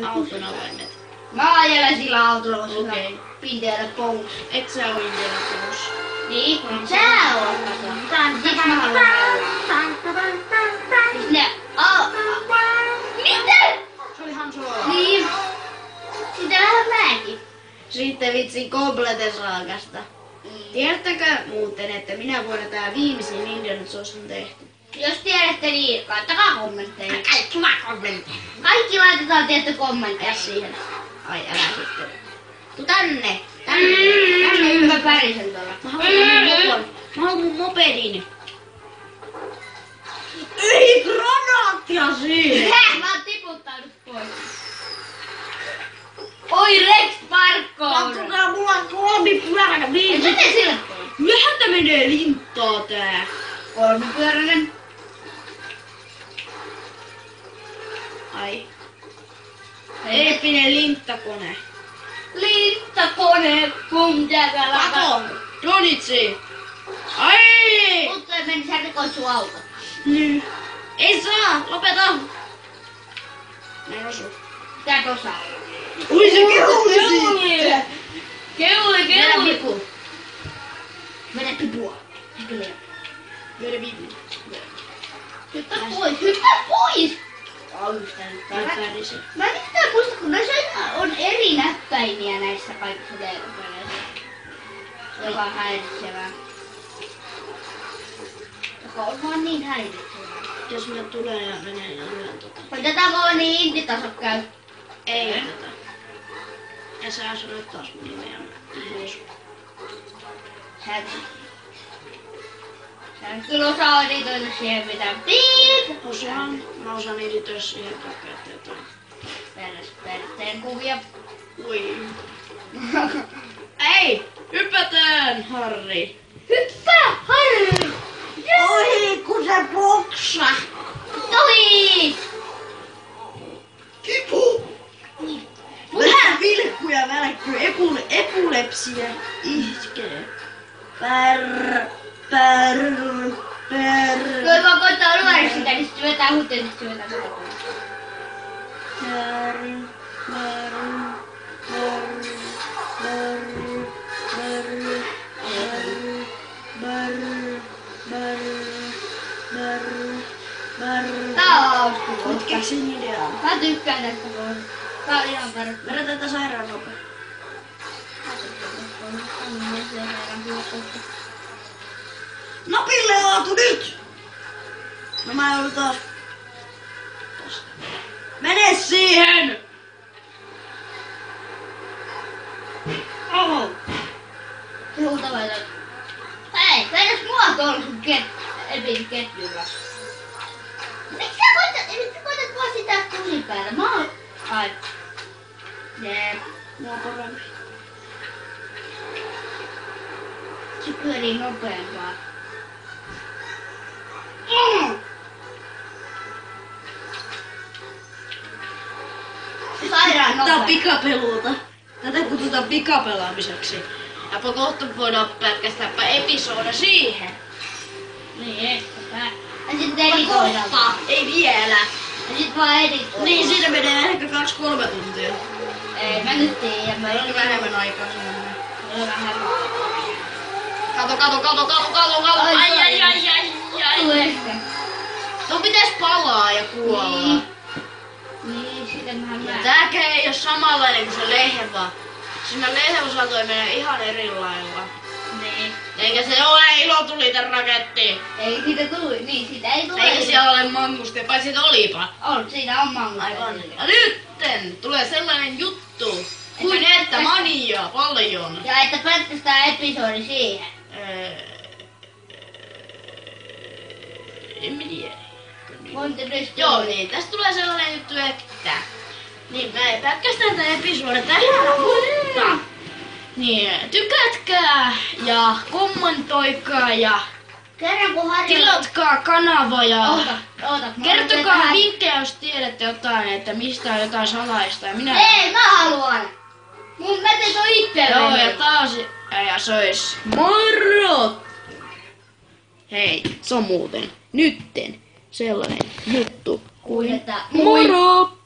auton avaimet. Mä ajelen sillä autolla, sillä Okei. Indiana Jones. Et sä oo Indiana Jones. Niin, sä oot, kato. Siksi mä haluan ajella. Siis ne... Mitä? Se oli Han Solo. Niin. Sitä vähän mäkin. Sitten vitsin Kompletes-raakasta. Tiedättekö muuten, että minä vuonna tää viimeisin Indiana Jones on tehty? Jos tiedätte, niin laittakaa kommentteja. Kaikki laitetaan tietty kommentteja siihen. Ai älä sitten. Tuu tänne. Tänne mä pärisen tuolla. Mä haluan mun mopon. Mä haluan mun mopedin. Ei granaattia siihen! Mä oon tiputtanut pois. Oi Rex Parkour! Katsotaan, mulla on kolmipyöräinen Ei viisi. sä tee sille pois. Myöhän tää menee linttaa tää. Kolmipyöräinen. Ai. Eeppinen linttakone. Linttakone, pum jäkälä. Kato! Donitsi! Ai! Mutta meni sä rikoi sun auto. Nyt. Ei saa! Lopeta! Mä en osu. Tää osaa. Ui se keuli siitä! Keuli! Vedä pipu. Vedä pipua. Vedä vipu. Hyppää pois, hyppää pois! Tai pärisi. Mä en mitään muista, kun näissä on eri näppäimiä näissä kaikissa teelupeleissä. Joka on häiritsevää. Joka on vaan niin häiritsevää. Jos minä tulee ja menen ja lyön tota. Otetaanko niin intitasot käy? Ei oteta. Ja sä sanoit taas mun nimeä. Sä et kyllä osaa editoida siihen mitään. Piip! Osaan. Mä osaan editoida siihen kaikkea jotain. Perteen kuvia. Ui. Ei! Hypätään, Harri! Hyppää! Harri! Oi, kun se boksa! Toi! Kipu! Vähän vilkkuja välkkyy, epulepsia iskee. Pärr. Toi vaan koittaa luoda sitä, niin sit se vetää huuteen, niin sit se vetää sitä pois. Tää on hauska. Nyt keksin ideaa. Mä tykkään tästä kohdasta. Tää on ihan perus. Vedetään tätä sairaanopea. Napille laatu nyt! No mä joudun taas. Tosta. Mene siihen! Oho! Se huutava jotain. Hei, vedäs mua tuolla sun Epin ketjulla. Miksi sä koitat mua sitä kusipäällä? Mä oon... Ai. Jep. Mua parempi. Se pyörii nopeampaa. Sairaan Tää on nopea. pikapeluuta. Tätä kutsutaan pikapelaamiseksi. Ja kohta voidaan pätkästääpä episoda siihen. Niin, ehkäpä. Ja sit editoidaan. Ei vielä. Ja sit vaan editoidaan. Niin, siinä menee ehkä 2-3 tuntia. Ei mä nyt tiedä. Mä Meillä oli vähemmän aikaa sinne. Mulla on vähän. Kato. Ai. Tuu ehkä. Tuon pitäis palaa ja kuolla. Niin, sitä mähän Ja näen. tääkään ei oo samanlainen kuin se lehvä. Siinä lehvä saattoi mennä ihan eri lailla. Niin. Eikä se ole ilotuliten raketti. Ei siitä tuli. Niin, siitä ei tule. Eikä siellä ole manguste, paitsi että olipa. On, siinä on mango. Aivan. Ja nytten tulee sellainen juttu, kuin että mania paljon. Ja että pätkästään episodi siihen. En mä tiedä. Monte Joo, niin. Tästä tulee sellainen juttu, että... Niin, mä ei pätkästään tätä episodia tähän, mutta... Niin, tykätkää ja kommentoikaa ja Kerran kun Harri... tilatkaa kanava ja... Oota. Kertokaa vinkkejä, jos tiedätte jotain, että mistä on jotain salaista. Ja minä... Ei, mä haluan. Mä teen ton itselleni. Joo, ja taas... Ja sois... Moro! Hei, se on muuten nytten sellainen juttu kuin... Että... Moro!